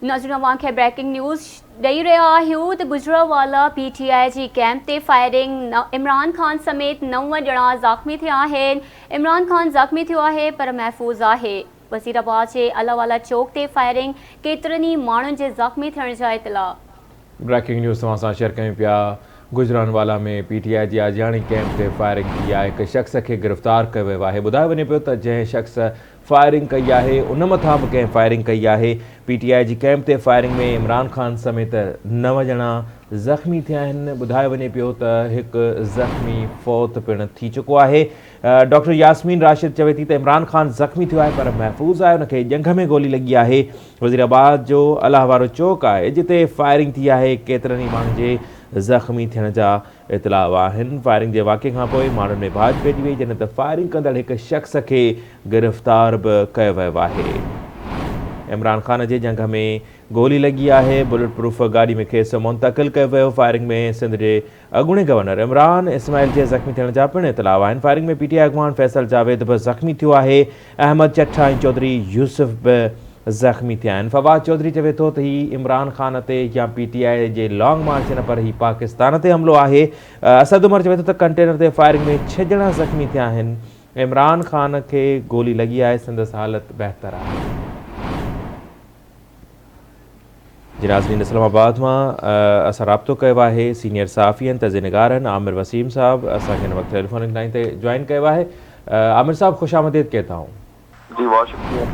नज़र वांखे breaking news ॾेई रहिया आहियूं त गुजरांवाला PTI जी कैंप ते फायरिंग इमरान खान समेत 9 ॼणा ज़ख़्मी थिया आहिनि। इमरान खान ज़ख़्मी थियो आहे पर महफ़ूज़ आहे। वज़ीराबाद जे अलावाला चौक ते फायरिंग केतिरनि ई माण्हुनि जे ज़ख़्मी थियण जा इतला। ब्रेकिंग न्यूज़ तव्हां सां शेयर कयूं पिया। गुजरांवाला में PTI जी आजियाणी कैंप ते फायरिंग थी आहे। हिकु शख़्स खे गिरफ़्तार कयो वियो आहे। ॿुधायो वञे पियो त जंहिं शख़्स फायरिंग कई आहे उन मथां बि कंहिं फायरिंग कई आहे। PTI जी कैंप ते फायरिंग में इमरान खान समेत 9 ॼणा ज़ख़्मी थिया आहिनि। ॿुधायो वञे पियो त हिकु ज़ख़्मी फ़ौत पिणु थी चुको आहे। डॉक्टर यास्मीन राशिद चवे थी त इमरान खान ज़ख़्मी थियो आहे पर महफ़ूज़ आहे, उनखे ॼंघ में गोली लॻी आहे। वज़ीराबाद जो अलाह वारो चौक आहे जिते फायरिंग थी आहे। केतिरनि ई माण्हुनि जे ज़ख़्मी थियण जा इतलाउ आहिनि। फायरिंग जे वाक़े खां पोइ माण्हुनि में भाॼ पइजी वई, जॾहिं त फायरिंग कंदड़ हिकु शख़्स खे गिरफ़्तार बि कयो वियो आहे। इमरान खान जे ॼंघ में गोली लॻी आहे। बुलेट प्रूफ गाॾी में खेसि मुंतक़िल कयो वियो। फायरिंग में सिंध जे अॻूणे गवर्नर इमरान इस्माइल जे ज़ख़्मी थियण जा पिणु इतलाउ आहिनि। फायरिंग में PTI अॻवान फैसल जावेद बि ज़ख़्मी थियो आहे। अहमद चट्ठा ऐं चौधरी यूसुफ बि ज़ख़्मी थिया आहिनि। फवाद चौधरी चवे थो त हीउ इमरान खान ते या PTI जे लॉन्ग मार्च न पर हीउ पाकिस्तान ते हमिलो आहे। असद उमर चवे थो त कंटेनर ते फायरिंग में 6 ॼणा ज़ख़्मी थिया आहिनि। इमरान खान खे गोली लॻी आहे, संदसि हालत बहितर आहे। नाज़रीन, इस्लामाबाद मां असां राब्तो कयो आहे सीनियर सहाफ़ी आहिनि, तज़ीनिगार आहिनि आमिर वसीम साहब। असांखे हिन वक़्तु टेलीफोनिक लाइन ते जॉइन कयो आहे। आमिर साहब खुश आमदीद कहता हूँ। जी बहुत शुक्रिया।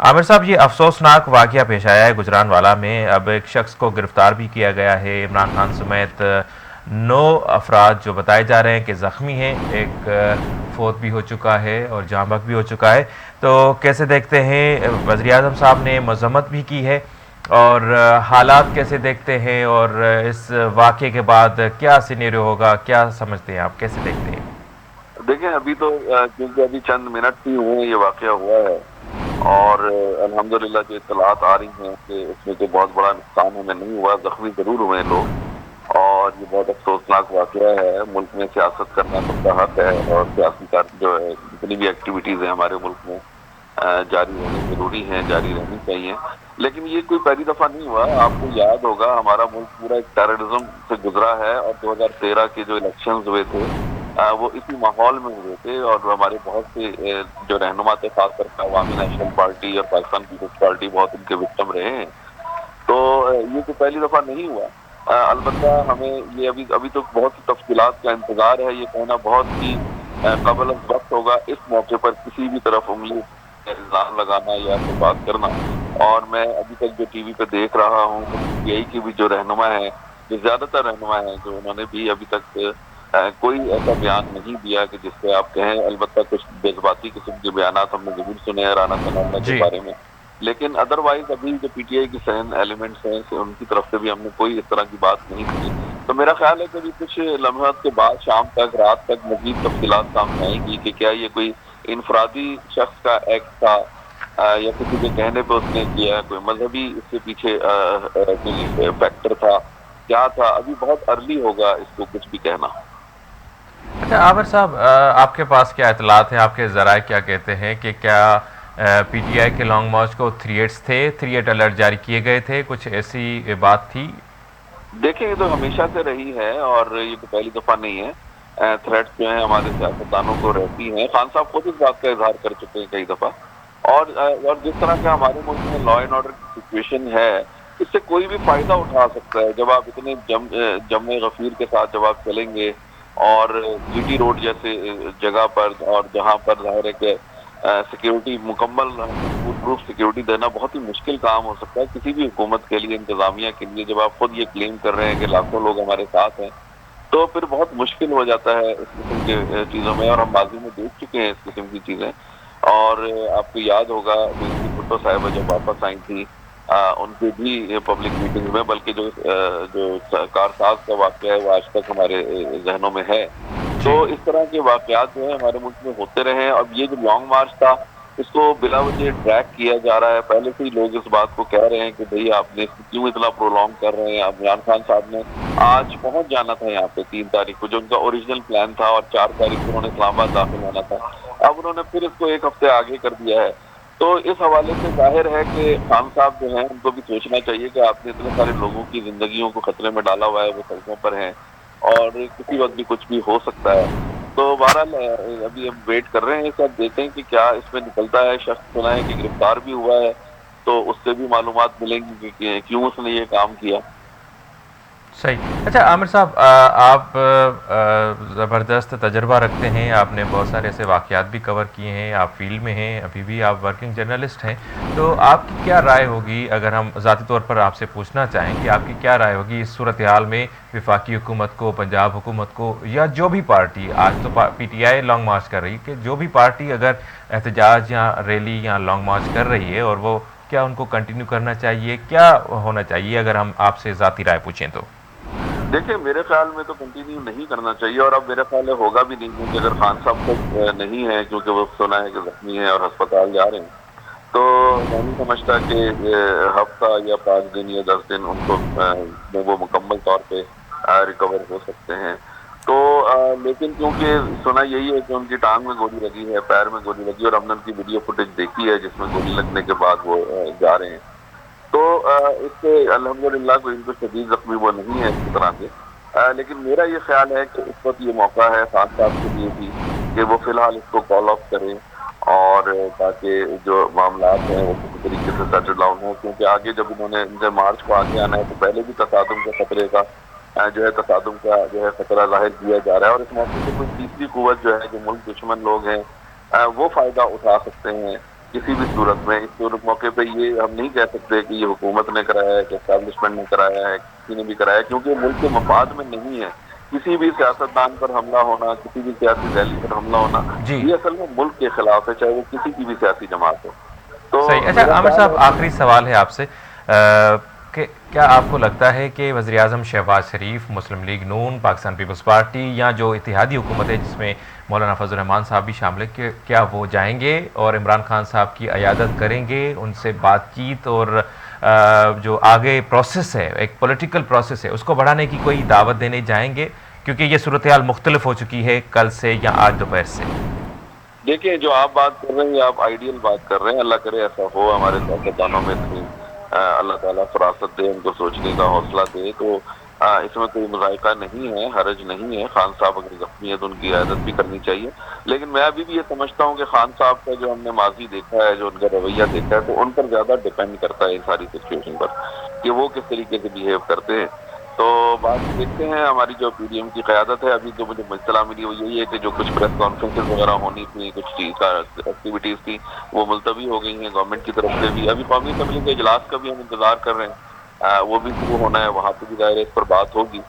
आमिर साहब, ये अफसोसनाक वाक़या पेश आया है गुजरांवाला में। अब एक शख्स को गिरफ़्तार भी किया गया है। इमरान खान समेत 9 अफराद जो बताए जा रहे हैं कि ज़ख़्मी हैं। एक फौत भी हो चुका है और जाँ बहक भी हो चुका है। तो कैसे देखते हैं, वज़ीर-ए-आज़म साहब ने मज़म्मत भी की है, और हालात कैसे देखते हैं, और इस वाक़े के बाद क्या सिनेरियो होगा, क्या समझते हैं आप, कैसे देखते हैं? देखें, अभी तो क्योंकि अभी चंद मिनट ही हुए ये वाक़या हुआ है और अल्हम्दुलिल्लाह जो इत्तलात आ रही हैं कि उसमें कोई बहुत बड़ा नुकसान हमें नहीं हुआ, ज़ख्मी ज़रूर हुए लोग। और ये बहुत अफसोसनाक वाक़या है। मुल्क में सियासत करना सबका हक है और सियासी जो है जितनी भी एक्टिविटीज़ हैं हमारे मुल्क में जारी रहनी ज़रूरी हैं, जारी रहनी चाहिए। लेकिन ये कोई पहली दफ़ा नहीं हुआ। आपको याद होगा हमारा मुल्क पूरा एक टेररिज्म से गुजरा है और 2013 के जो इलेक्शंस हुए थे वो इसी माहौल में हुए थे और हमारे बहुत से जो रहनुमा थे, खासकर अवामी नेशनल पार्टी और पाकिस्तान पीपल्स पार्टी बहुत उनके विक्टिम रहे हैं। तो ये तो पहली दफ़ा नहीं हुआ। अलबत्ता हमें ये अभी तो बहुत सी तफसीलात का इंतज़ार है। ये कहना बहुत ही कबल वक्त होगा इस मौके पर किसी भी तरफ उंगली इल्ज़ाम लगाना या तो बात करना। और मैं अभी तक जो TV पे देख रहा हूँ तो PTI की भी जो रहनुमा है, जो ज़्यादातर रहनुमा हैं, जो उन्होंने भी अभी तक कोई ऐसा बयान नहीं दिया कि जिससे आप कहें। अलबत्ता कुछ जज्बाती किस्म के बयानात हमने ज़रूर सुने हैं राना सनाउल्लाह के बारे में, लेकिन अदरवाइज अभी जो PTI की सहन एलिमेंट्स हैं उनकी तरफ से भी हमने कोई इस तरह की बात नहीं सुनी। तो मेरा ख्याल है कि अभी कुछ लम्हात के बाद शाम तक, रात तक मज़ीद तफसीलात सामने आएंगी कि क्या ये कोई इनफरादी शख्स का एक्ट था या किसी के कहने पे उसने किया, कोई मजहबी इसके पीछे कोई फैक्टर था, क्या था। अभी बहुत अर्ली होगा इसको कुछ भी कहना। अच्छा आमिर साहब, आपके पास क्या इतलात हैं, आपके ज़राए क्या कहते हैं कि क्या PTI के लॉन्ग मार्च को 3-8 थे, 3-8 अलर्ट जारी किए गए थे, कुछ ऐसी बात थी? देखिए, ये तो हमेशा से रही है और ये तो पहली दफ़ा नहीं है। थ्रेट्स जो हैं हमारे सियासतदानों को रहती हैं। खान साहब खुद इस बात का इजहार कर चुके हैं कई दफ़ा। और जिस तरह का हमारे मुल्क में लॉ एंड ऑर्डर की सिचुएशन है, इससे कोई भी फ़ायदा उठा सकता है। जब आप इतने जमे गफीर के साथ जब आप चलेंगे और GT रोड जैसे जगह पर, और जहाँ पर ज़ाहिर है कि सिक्योरिटी मुकम्मल प्रूफ सिक्योरिटी देना बहुत ही मुश्किल काम हो सकता है किसी भी हुकूमत के लिए, इंतज़ामिया के लिए। जब आप खुद ये क्लेम कर रहे हैं कि लाखों लोग हमारे साथ हैं, तो फिर बहुत मुश्किल हो जाता है इस किस्म के चीज़ों में। और हम माजी में देख चुके हैं इस किस्म की चीज़ें। और आपको याद होगा भुट्टो साहिबा जब वापस आई थी उनके भी पब्लिक मीटिंग में, बल्कि जो कारसाज का वाक़या है वो आज तक हमारे जहनों में है। तो इस तरह के वाक़यात जो है हमारे मुल्क में होते रहे हैं। अब ये जो लॉन्ग मार्च था इसको बिला वजह ड्रैग किया जा रहा है। पहले से ही लोग इस बात को कह रहे हैं कि भाई आपने क्यों इतना प्रोलॉन्ग कर रहे हैं। अब इमरान खान साहब ने आज पहुंच जाना था यहाँ पे 3 तारीख को, जो उनका ओरिजिनल प्लान था, और 4 तारीख को उन्होंने इस्लामाबाद दाखिल होना था। अब उन्होंने फिर इसको 1 हफ्ते आगे कर दिया है। تو اس حوالے سے ظاہر ہے کہ خان صاحب جو ہیں ان کو بھی سوچنا چاہیے کہ آپ نے اتنے سارے لوگوں کی زندگیوں کو خطرے میں ڈالا ہوا ہے، وہ سڑکوں پر ہیں اور کسی وقت بھی کچھ بھی ہو سکتا ہے. تو بہرحال ابھی ہم ویٹ کر رہے ہیں، سب دیکھیں کہ کیا اس میں نکلتا ہے. شخص سنا ہے کہ گرفتار بھی ہوا ہے، تو اس سے بھی معلومات ملیں گی کہ کیوں اس نے یہ کام کیا. صحیح. اچھا عامر صاحب، آپ زبردست تجربہ رکھتے ہیں، آپ نے بہت سارے ایسے واقعات بھی کور کیے ہیں، آپ فیلڈ میں ہیں، ابھی بھی آپ ورکنگ جرنلسٹ ہیں. تو آپ کی کیا رائے ہوگی اگر ہم ذاتی طور پر آپ سے پوچھنا چاہیں کہ آپ کی کیا رائے ہوگی اس صورتحال میں وفاقی حکومت کو، پنجاب حکومت کو، یا جو بھی پارٹی، آج تو پی ٹی آئی لانگ مارچ کر رہی ہے، کہ جو بھی پارٹی اگر احتجاج یا ریلی یا لانگ مارچ کر رہی ہے، اور وہ کیا ان کو کنٹینیو کرنا چاہیے، کیا ہونا چاہیے اگر ہم آپ سے ذاتی رائے پوچھیں تو؟ دیکھیں میرے خیال میں تو کنٹینیو نہیں کرنا چاہیے، اور اب میرے خیال ہے ہوگا بھی نہیں، کیونکہ اگر خان صاحب کو نہیں ہے، کیونکہ وہ سنا ہے کہ زخمی ہیں اور ہسپتال جا رہے ہیں، تو میں نہیں سمجھتا کہ ہفتہ یا 5 دن یا 10 دن ان کو وہ مکمل طور پہ ریکور ہو سکتے ہیں. تو لیکن کیونکہ سنا یہی ہے کہ ان کی ٹانگ میں گولی لگی ہے، پیر میں گولی لگی ہے، اور ہم نے ان کی ویڈیو فوٹیج دیکھی ہے جس میں گولی لگنے کے بعد وہ جا رہے ہیں. تو اس سے الحمدللہ کوئی ان کو شدید زخمی وہ نہیں ہے اس طرح سے. لیکن میرا یہ خیال ہے کہ اس وقت یہ موقع ہے خان صاحب کے لیے بھی کہ وہ فی الحال اس کو کال آف کریں، اور تاکہ جو معاملات ہیں وہ کسی طریقے سے سیٹل ڈاؤن ہو. کیونکہ آگے جب انہوں نے ان سے مارچ کو آگے آنا ہے تو پہلے بھی تصادم کے خطرے کا تصادم کا خطرہ ظاہر کیا جا رہا ہے، اور اس موقع سے کوئی تیسری قوت جو ہے، جو ملک دشمن لوگ ہیں، وہ فائدہ اٹھا سکتے ہیں کسی بھی صورت میں. اس صورت موقع پہ یہ ہم نہیں کہہ سکتے کہ یہ حکومت نے کرایا ہے، کہ اسٹیبلشمنٹ نے کرایا ہے، کسی نے بھی کرایا ہے، کیونکہ ملک کے مفاد میں نہیں ہے. کسی بھی سیاستدان پر حملہ ہونا، کسی بھی سیاسی ریلی پر حملہ ہونا، جی یہ اصل میں ملک کے خلاف ہے، چاہے وہ کسی کی بھی سیاسی جماعت ہو. تو صحیح. اچھا میرا عامر خیال صاحب، ہے آخری سوال ہے آپ سے، کہ کیا آپ کو لگتا ہے کہ وزیر اعظم شہباز شریف، مسلم لیگ نون، پاکستان پیپلز پارٹی، یا جو اتحادی حکومت ہے جس میں مولانا فضل الرحمان صاحب بھی شامل ہے، کہ کیا وہ جائیں گے اور عمران خان صاحب کی عیادت کریں گے، ان سے بات چیت اور جو آگے پروسیس ہے، ایک پولیٹیکل پروسیس ہے، اس کو بڑھانے کی کوئی دعوت دینے جائیں گے؟ کیونکہ یہ صورتحال مختلف ہو چکی ہے کل سے یا آج دوپہر سے. دیکھیں جو آپ بات کر رہے ہیں، آپ آئیڈیل بات کر رہے ہیں، اللہ کرے ایسا ہو. ہمارے سیاستدانوں میں اتنی اللہ تعالیٰ فراست دے، ان کو سوچنے کا حوصلہ دے. تو اس میں کوئی مذائقہ نہیں ہے، حرج نہیں ہے. خان صاحب اگر زخمی ہے تو ان کی عیادت بھی کرنی چاہیے. لیکن میں ابھی بھی یہ سمجھتا ہوں کہ خان صاحب کا جو ہم نے ماضی دیکھا ہے، جو ان کا رویہ دیکھا ہے، تو ان پر زیادہ ڈیپینڈ کرتا ہے ان ساری سچویشن پر کہ وہ کس طریقے سے بیہیو کرتے ہیں. تو باقی دیکھتے ہیں. ہماری جو پی ڈی ایم کی قیادت ہے، ابھی جو مجھے اطلاع ملی وہ یہی ہے کہ جو کچھ پریس کانفرنسز وغیرہ ہونی تھی، کچھ ایکٹیویٹیز تھی، وہ ملتوی ہو گئی ہیں گورنمنٹ کی طرف سے بھی. ابھی قومی اسمبلی کے اجلاس کا بھی ہم انتظار کر رہے ہیں، وہ بھی شروع ہونا ہے، وہاں پہ بھی ظاہر اس پر بات ہوگی.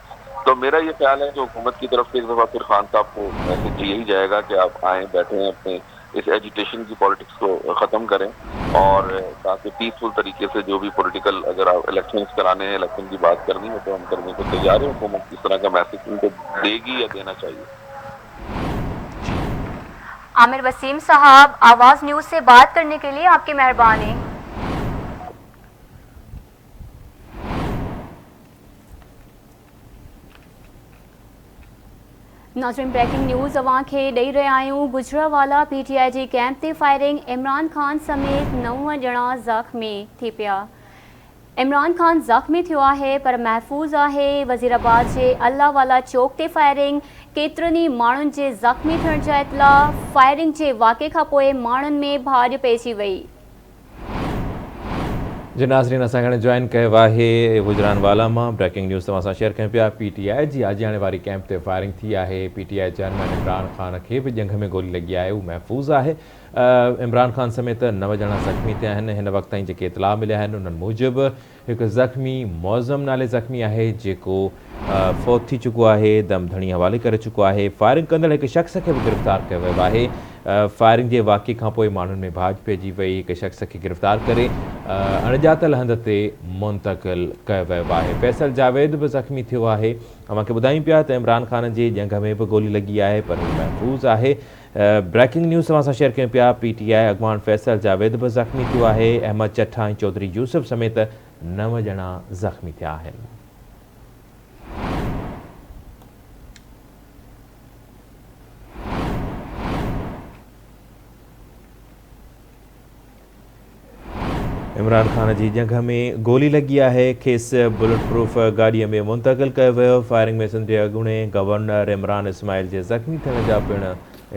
تو میرا یہ خیال ہے کہ حکومت کی طرف سے ایک دفعہ پھر خان صاحب کو میسج یہی جائے گا کہ آپ آئیں، بیٹھیں، اپنے اس ایجیٹیشن کی پالیٹکس کو ختم کریں، اور تاکہ پیسفل طریقے سے جو بھی پولیٹیکل، اگر آپ الیکشنز کرانے ہیں، الیکشن کی بات کرنی ہے تو ہم کرنے کو تیار ہیں. حکومت کس طرح کا میسج ان کو دے گی یا دینا چاہیے. عامر وسیم صاحب، آواز نیوز سے بات کرنے کے لیے آپ کی مہربانی. ناظرین، بریکنگ نیوز اواں کے ڈئی رہے آیوں. گجراوالا پی ٹی آئی جی کیمپ تے فائرنگ، عمران خان سمیت 9 جنا زخمی تھی پیا. عمران خان زخمی تھیو ہے پر محفوظ ہے. وزیر آباد جے اللہ والا چوک تے فائرنگ، केतिरनि माण्हुनि जे ज़ख़्मी थियण जा इतला. फायरिंग जे वाक़े खां पोइ माण्हुनि में भाॼ पइजी वई. जी नाज़रीन, असां हाणे जॉइन कयो आहे गुजरानवाला मां. ब्रेकिंग न्यूज़ तव्हां सां शेयर कयूं पिया. पी टी आई जी आजियाणे वारी कैंप ते फायरिंग थी आहे. P T I chairman Imran Khan खे बि जंग में गोली लॻी आहे, उहो महफ़ूज़ आहे. इमरान खान समेत 9 ॼणा ज़ख़्मी थिया आहिनि. हिन वक़्त ताईं जेके इतला मिलिया आहिनि उन्हनि मूजिबि हिकु ज़ख़्मी मौज़म नाले ज़ख़्मी आहे जेको फ़ौत थी चुको आहे, दम धणी हवाले करे चुको आहे. फायरिंग कंदड़ हिकु शख़्स खे बि गिरफ़्तार कयो वियो आहे. फायरिंग जे वाक़े खां पोइ माण्हुनि में भाॼ पइजी वई. हिकु शख़्स खे गिरफ़्तार करे अणॼातल हंध ते मुंतक़िल कयो वियो आहे. फैसल जावेद बि ज़ख़्मी थियो आहे. अव्हांखे ॿुधायूं पिया त इमरान खान जी जंग में बि गोली लॻी आहे पर हू महफ़ूज़ आहे. ब्रेकिंग न्यूज़ तव्हां सां शेयर कयूं पिया. पी टी आई अॻवान फैसल जावेद बि ज़ख़्मी थियो आहे. अहमद चट्ठा ऐं चौधरी यूसुफ समेत 9 ॼणा ज़ख़्मी थिया आहिनि. इमरान खान जी जंग में गोली लगी है खेस बुलेट प्रूफ गाड़ी में मुंतकिल किया वियो। फायरिंग में सिंध जे अॻूणे गवर्नर इमरान इस्माइल जे ज़ख़्मी थियण जा पिण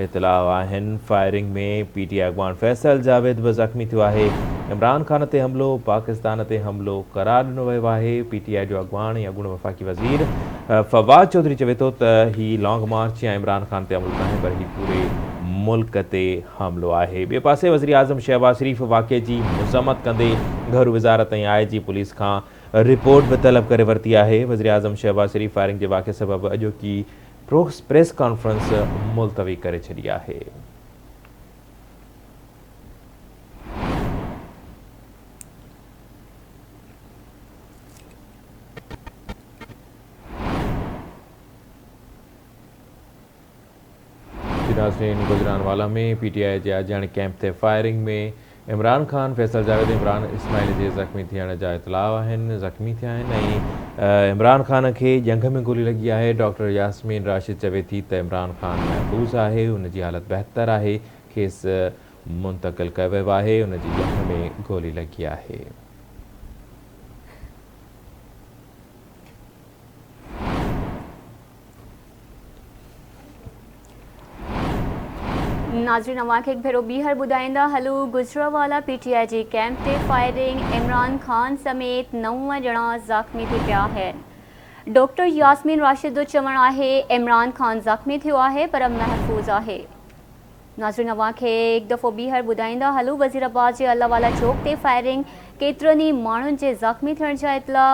इतलाउ आहिनि। फायरिंग में PTI अॻवान फैसल जावेद भी ज़ख़्मी थियो आहे। इमरान खान ते हमलो पाकिस्तान ते हमलो करार ॾिनो वियो आहे। PTI जो अॻवान ऐं अॻूणो वफ़ाक़ी वज़ीर फवाद चौधरी चवे थो त ही लॉन्ग मार्च या इमरान खान ते हमलो नाहे पर ही पूरे मुल्क ते हमलो आहे। ॿिए पासे वज़ीर आज़म शहबाज शरीफ़ वाक़े जी मज़म्मत कंदे घर वज़ारत ऐं IG पुलिस खां रिपोर्ट भी तलब करे वरिती आहे। वज़ीर आज़म शहबाज शरीफ़ फायरिंग जे वाक़े सबबि अॼोकी प्रेस कॉन्फ्रेंस मुलतवी करे छॾी आहे। नाज़रीन, गुजरानवाला में PTI जे आजियाणी कैंप ते फायरिंग में इमरान खान, फैसल जावेद, इमरान इस्माइल जे ज़ख़्मी थियण जा इतलाउ आहिनि। ज़ख़्मी थिया आहिनि ऐं इमरान खान खे जंग में गोली लगी आहे। डॉक्टर यास्मीन राशिद चवे थी त इमरान खान महफ़ूज़ आहे, उन जी हालत बहितर आहे, खेसि मुंतकिल कयो वियो आहे। उन जी जंग में गोली लगी आहे। नाज़रीन, अवांखे हिकु भेरो ॿीहर ॿुधाईंदा हलूं। गुजरांवाला PTI जी कैंप ते फायरिंग, इमरान खान समेत 9 ॼणा ज़ख़्मी थी पिया आहिनि। डॉक्टर यास्मीन राशिद जो चवणु आहे इमरान खान ज़ख़्मी थियो आहे पर महफ़ूज़ आहे। नाज़रीन, अवांखे हिकु दफ़ो ॿीहर ॿुधाईंदा हलूं। वज़ीराबाद जे अल्लावाला चौक ते फायरिंग, केतिरनि ई माण्हुनि जे ज़ख़्मी थियण जा इतला।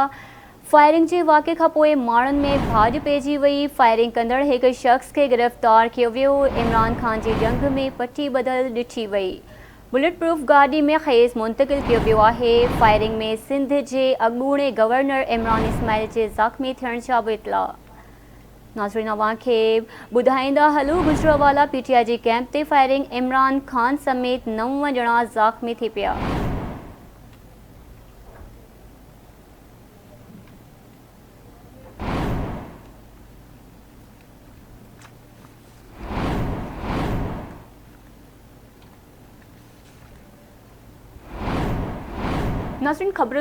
फायरिंग जे वाक़े खां पोइ माण्हुनि में भाॼ पइजी वई। फायरिंग कंदड़ हिकु शख़्स खे गिरफ़्तार कयो वियो। इमरान खान जी जंग में पटी बदल ॾिठी वई। बुलेट प्रूफ गाॾी में खेस मुंतकिल कयो वियो आहे। फायरिंग में सिंध जे अॻूणे गवर्नर इमरान इस्माइल जे ज़ख़्मी थियण जा बि इतला। नाज़रीन, अवांखे ॿुधाईंदा हलूं। गुजरांवाला PTI जी कैंप ते फायरिंग, इमरान खान समेत 9 ॼणा ज़ख़्मी थी पिया। नाज़रीन, ख़बरों